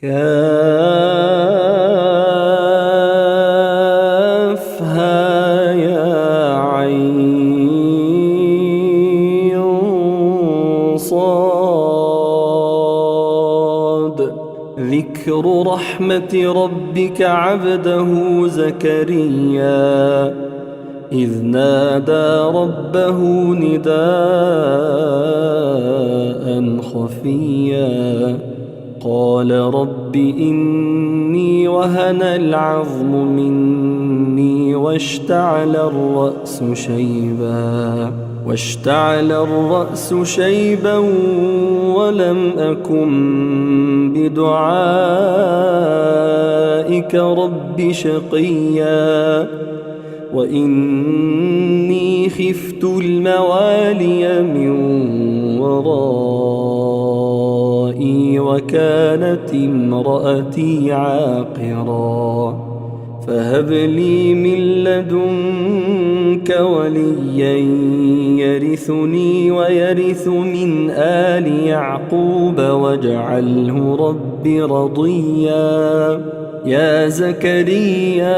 كافها يا عين صاد. ذكر رحمة ربك عبده زكريا إذ نادى ربه نداء خفيا قال رب إني وهن العظم مني واشتعل الرأس شيبا ولم أكن بدعائك رب شقيا وإني خفت الموالي من ورائي وكانت امرأتي عاقرا فهب لي من لدنك وليا يرثني ويرث من آل يعقوب واجعله رب رضيا. يا زكريا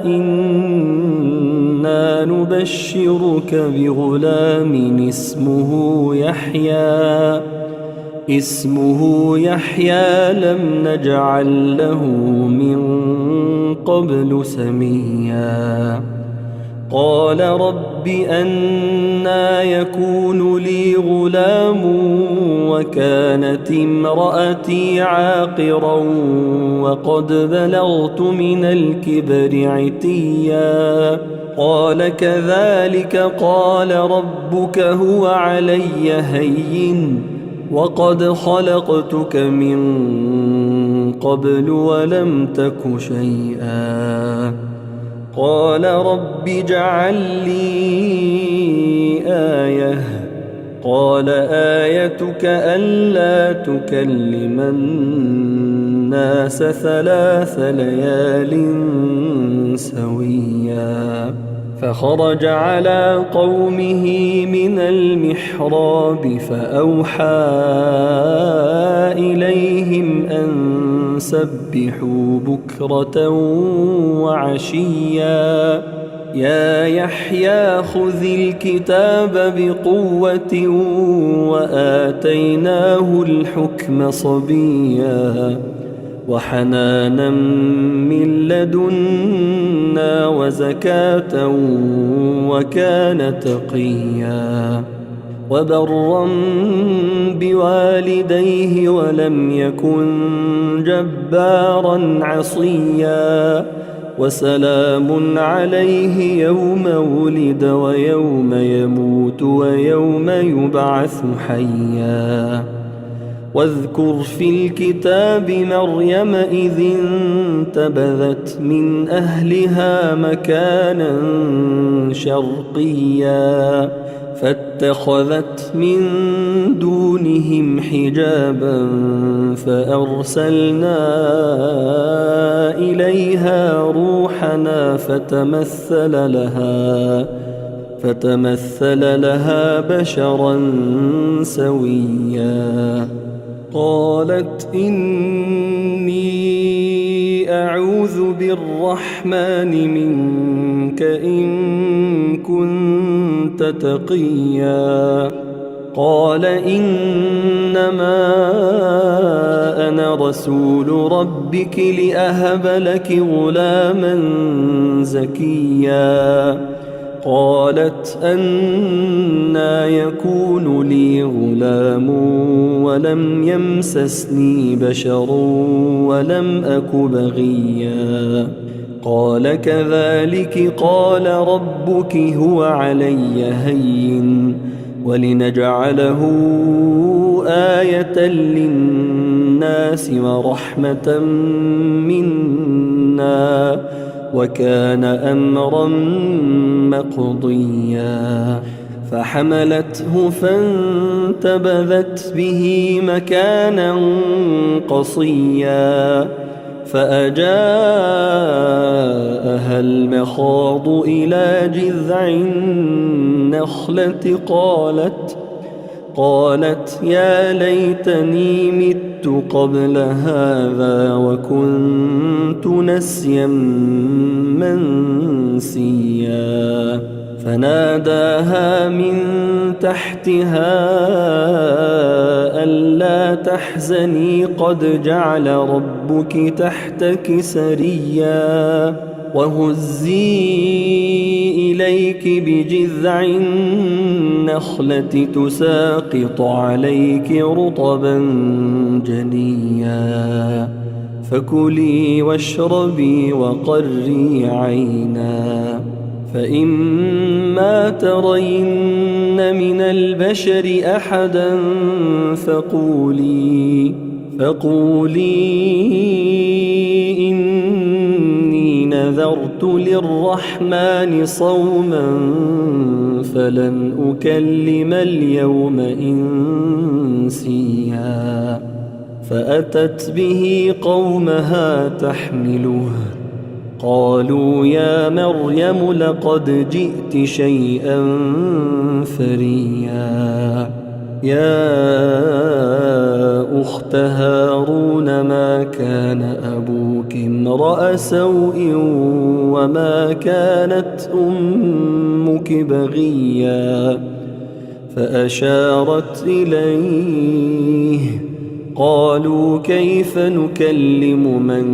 إنا نبشرك بغلام اسمه يحيى لم نجعل له من قبل سميا. قال رب أنى يكون لي غلام وكانت امرأتي عاقرا وقد بلغت من الكبر عتيا. قال كذلك قال ربك هو علي هين وقد خلقتك من قبل ولم تك شيئا. قال رب اجعل لي آية قال آيتك ألا تكلم الناس 3 ليال سويا. فخرج على قومه من المحراب فأوحى إليهم أن سبحوا بكرة وعشيا. يا يحيى خذ الكتاب بقوة وآتيناه الحكم صبيا وحنانا من لدنا وزكاة وكان تقيا وبرا بوالديه ولم يكن جبارا عصيا. وسلام عليه يوم ولد ويوم يموت ويوم يبعث حيا. واذكر في الكتاب مريم إذ انتبذت من أهلها مكانا شرقيا فاتخذت من دونهم حجابا فأرسلنا إليها روحنا فتمثل لها بشرا سويا. قالت إني أعوذ بالرحمن منك إن كنت تقيا. قال إنما أنا رسول ربك لأهب لك غلاما زكيا. قالت أنى يكون لي غلام ولم يمسسني بشر ولم أك بغيا. قال كذلك قال ربك هو علي هين ولنجعله آية للناس ورحمة منا وكان أمرا مقضيا. فحملته فانتبذت به مكانا قصيا فأجاءها المخاض إلى جذع النخلة قالت يا ليتني مت قبل هذا وكنت نسيا منسيا فناداها من تحتها ألا تحزني قد جعل ربك تحتك سريا وهزي إليك بجذع النخلة تساقط عليك رطبا جنيا فكلي واشربي وقري عينا فإما ترين من البشر أحدا فقولي إني نذرت للرحمن صوما فلن أكلم اليوم إنسيا فأتت به قومها تحمله قالوا يا مريم لقد جئت شيئا فريا يا أخت هارون ما كان أبوك امرأ سوء وما كانت أمك بغيا فأشارت إليه قالوا كيف نكلم من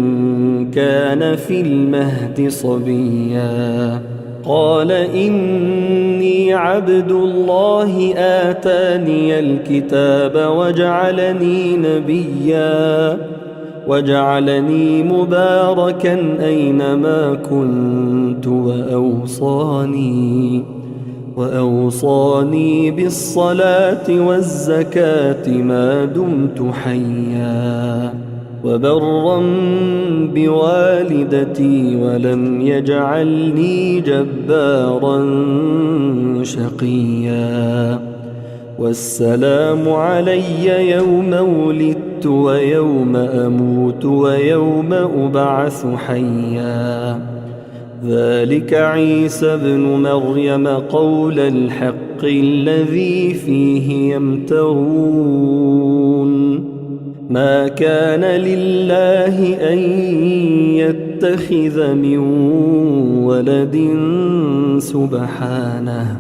كان في المهد صبيا قال إني عبد الله آتاني الكتاب وجعلني نبيا وجعلني مباركا أينما كنت وأوصاني بالصلاة والزكاة ما دمت حيا وبرا بوالدتي ولم يجعلني جبارا شقيا والسلام علي يوم ولدت ويوم أموت ويوم أبعث حيا ذلك عيسى ابن مريم قول الحق الذي فيه يمترون ما كان لله أن يتخذ من ولد سبحانه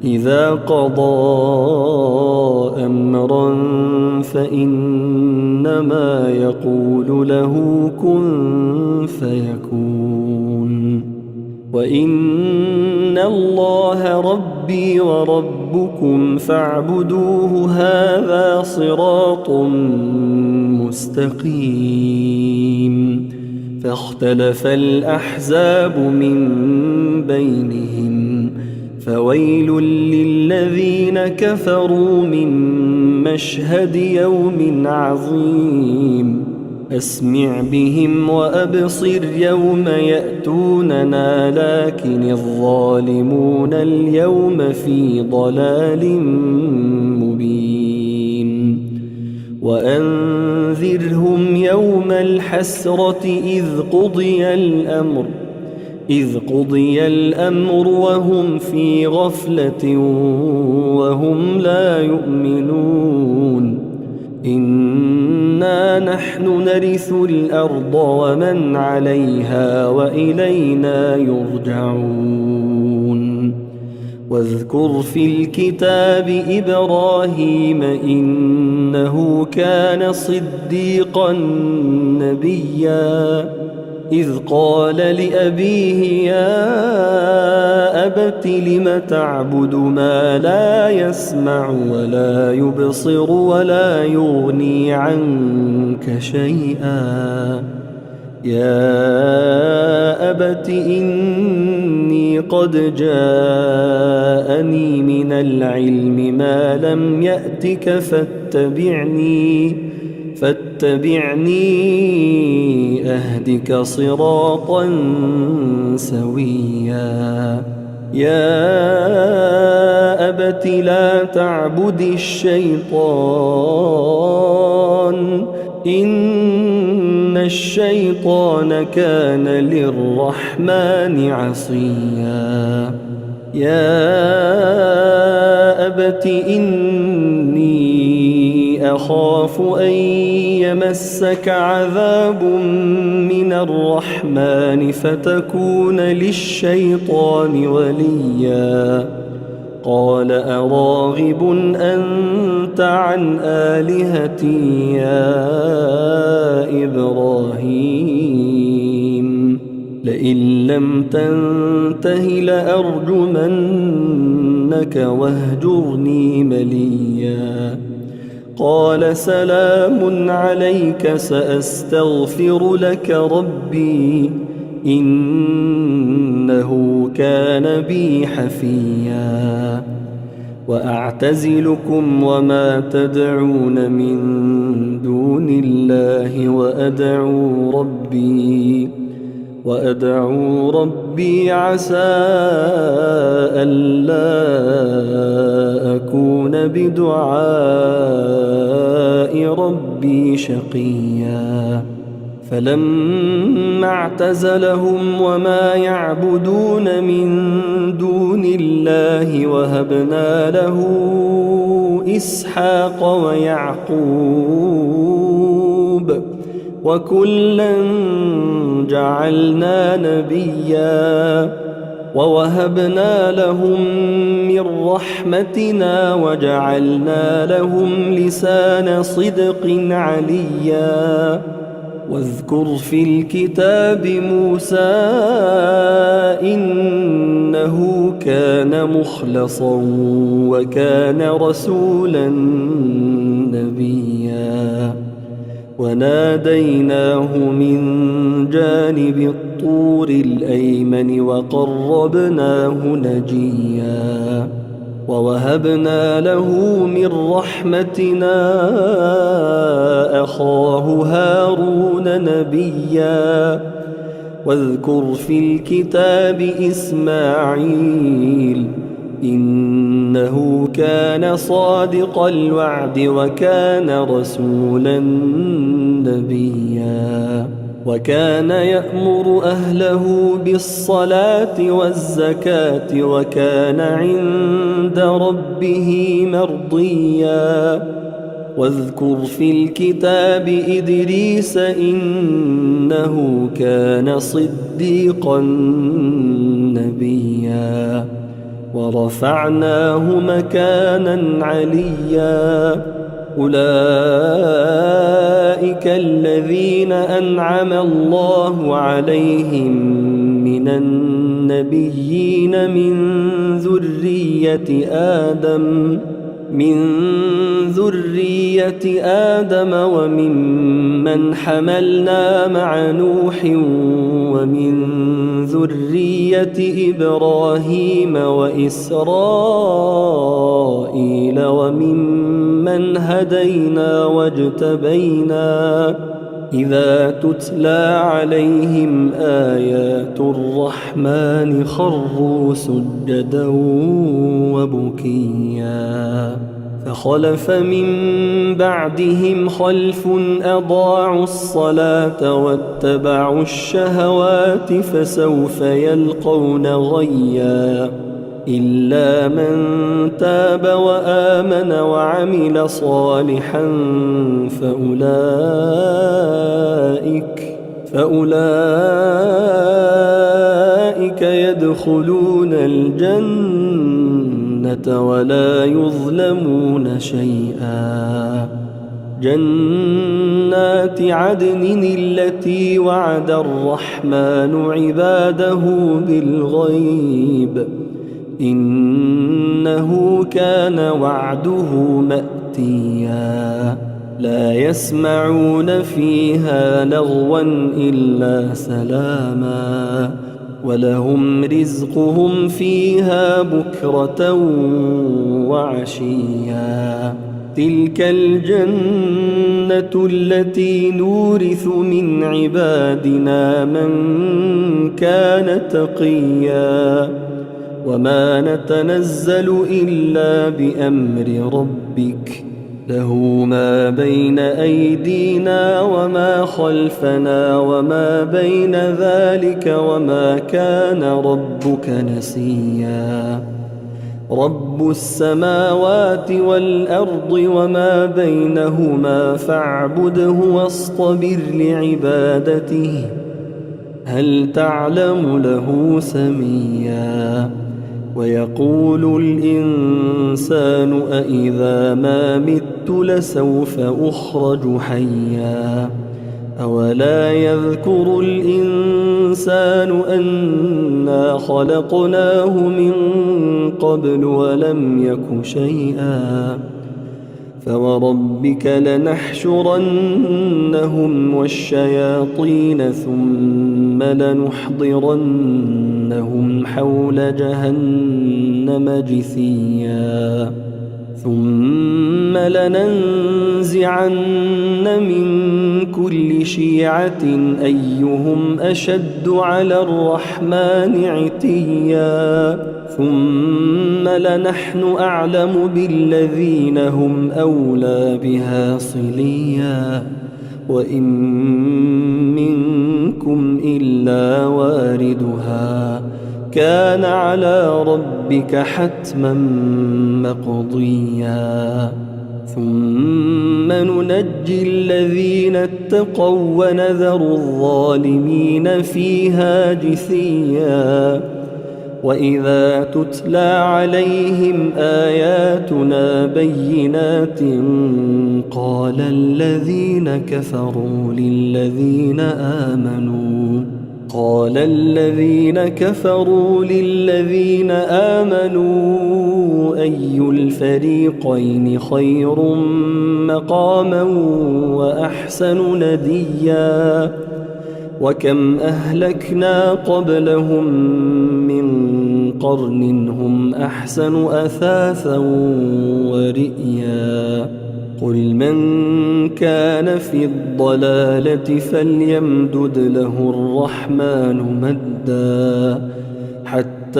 إذا قضى أمرا فإنما يقول له كن فيكون وإن الله ربي وربكم فاعبدوه هذا صراط مستقيم فاختلف الأحزاب من بينهم فويل للذين كفروا من مشهد يوم عظيم أسمع بهم وأبصر يوم يأتوننا لكن الظالمون اليوم في ضلال مبين وأنذرهم يوم الحسرة إذ قضي الأمر وهم في غفلة وهم لا يؤمنون إنا نحن نرث الأرض ومن عليها وإلينا يرجعون واذكر في الكتاب إبراهيم إنه كان صديقا نبيا إذ قال لأبيه يا أبت لم تعبد ما لا يسمع ولا يبصر ولا يغني عنك شيئا يا أبت إني قد جاءني من العلم ما لم يأتك فاتبعني أهدك صراطا سويا يا أبت لا تعبد الشيطان إن الشيطان كان للرحمن عصيا يا أبت إني أخاف أن يمسك عذاب من الرحمن فتكون للشيطان وليا قال أراغب أنت عن آلهتي يا إبراهيم لئن لم تنته لأرجمنك واهجرني مليا قال سلام عليك سأستغفر لك ربي إنه كان بي حفيا وأعتزلكم وما تدعون من دون الله وأدعو ربي عسى ألا أكون بدعاء ربي شقيا فلما اعتزلهم وما يعبدون من دون الله وهبنا له إسحاق ويعقوب وكلا جعلنا نبيا ووهبنا لهم من رحمتنا وجعلنا لهم لسان صدق عليا واذكر في الكتاب موسى إنه كان مخلصا وكان رسولا نبيا وناديناه من جانب الطور الأيمن وقربناه نجيا ووهبنا له من رحمتنا أخاه هارون نبيا واذكر في الكتاب إسماعيل إنه كان صادق الوعد وكان رسولا نبيا وكان يأمر أهله بالصلاة والزكاة وكان عند ربه مرضيا واذكر في الكتاب إدريس إنه كان صديقا نبيا ورفعناه مكانا عليا أولئك الذين أنعم الله عليهم من النبيين من ذرية آدم وممن حملنا مع نوح ومن ذرية إبراهيم وإسرائيل وممن هدينا واجتبينا إذا تتلى عليهم آيات الرحمن خروا سجدا وبكيا فخلف من بعدهم خلف أضاعوا الصلاة واتبعوا الشهوات فسوف يلقون غيا إلا من تاب وآمن وعمل صالحا فأولئك يدخلون الجنة ولا يظلمون شيئا جنات عدن التي وعد الرحمن عباده بالغيب إنه كان وعده مأتيا لا يسمعون فيها لغوا إلا سلاما ولهم رزقهم فيها بكرة وعشيا تلك الجنة التي نورث من عبادنا من كان تقيا وما نتنزل إلا بأمر ربك له ما بين أيدينا وما خلفنا وما بين ذلك وما كان ربك نسيا رب السماوات والأرض وما بينهما فاعبده واصطبر لعبادته هل تعلم له سميا ويقول الإنسان أإذا ما مت لسوف أخرج حيا أولا يذكر الإنسان أنا خلقناه من قبل ولم يك شيئا فوربك لنحشرنهم والشياطين ثم لنحضرنهم حول جهنم جثيا ثم لننزعن من كل شيعة أيهم أشد على الرحمن عتيا ثم لنحن أعلم بالذين هم أولى بها صليا وإن منكم إلا واردها كان على ربك حتما مقضيا ثم ننجي الذين اتقوا ونذر الظالمين فيها جثيا وإذا تتلى عليهم آياتنا بينات قال الذين كفروا للذين آمنوا أي الفريقين خير مقاما وأحسن نديا وكم أهلكنا قبلهم من قرن هم أحسن أثاثا ورئيا قل من كان في الضلالة فليمدد له الرحمن مدا حتى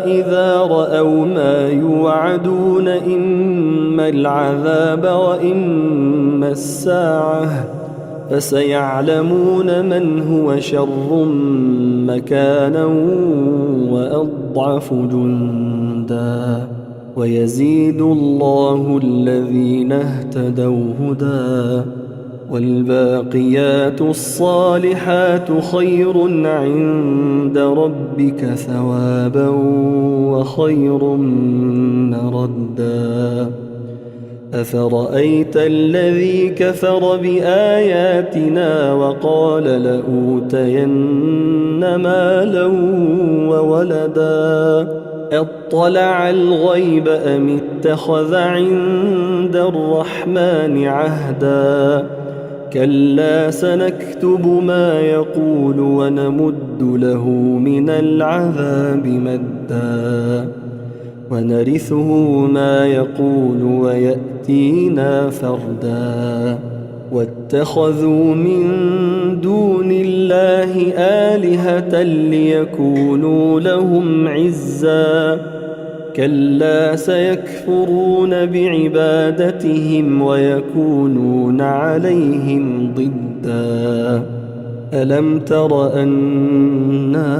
إذا رأوا ما يوعدون إما العذاب وإما الساعة فسيعلمون من هو شر مكانا وأضعف جندا ويزيد الله الذين اهتدوا هدى والباقيات الصالحات خير عند ربك ثوابا وخير مردا أفرأيت الذي كفر بآياتنا وقال لأوتين مالا وولدا اطلع الغيب أم اتخذ عند الرحمن عهدا كلا سنكتب ما يقول ونمد له من العذاب مدا ونرثه ما يقول ويأتينا فردا واتخذوا من دون الله آلهة ليكونوا لهم عزا كلا سيكفرون بعبادتهم ويكونون عليهم ضدا ألم تر أنا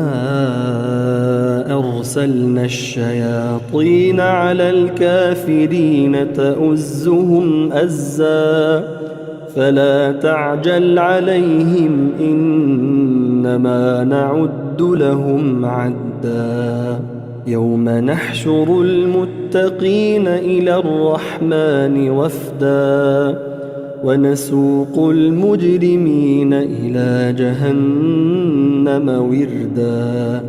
أرسلنا الشياطين على الكافرين تؤزهم أزا فلا تعجل عليهم إنما نعد لهم عدا يوم نحشر المتقين إلى الرحمن وفدا ونسوق المجرمين إلى جهنم وردا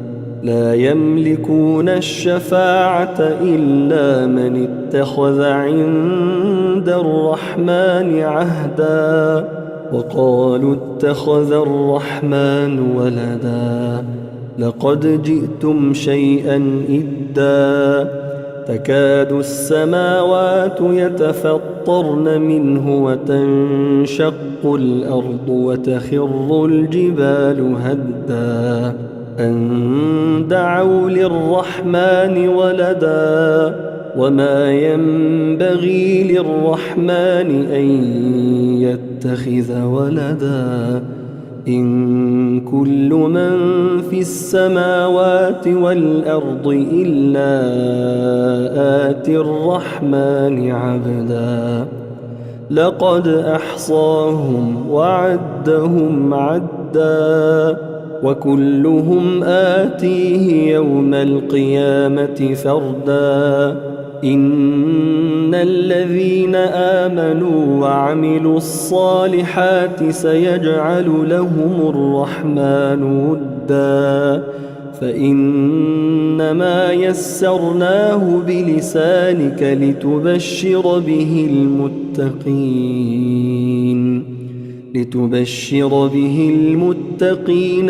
لا يملكون الشفاعة إلا من اتخذ عند الرحمن عهدا وقالوا اتخذ الرحمن ولدا لقد جئتم شيئا إدا تكاد السماوات يتفطرن منه وتنشق الأرض وتخر الجبال هدا أن دعوا للرحمن ولدا وما ينبغي للرحمن أن يتخذ ولدا إن كل من في السماوات والأرض إلا آتي الرحمن عبدا لقد أحصاهم وعدهم عدا وكلهم آتيه يوم القيامة فردا إن الذين آمنوا وعملوا الصالحات سيجعل لهم الرحمن ودا فإنما يسرناه بلسانك لتبشر به المتقين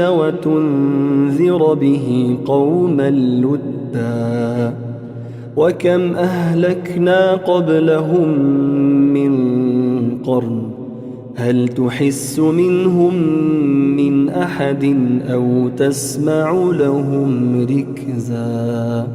وتنذر به قوما لدا وكم أهلكنا قبلهم من قرن هل تحس منهم من أحد أو تسمع لهم ركزا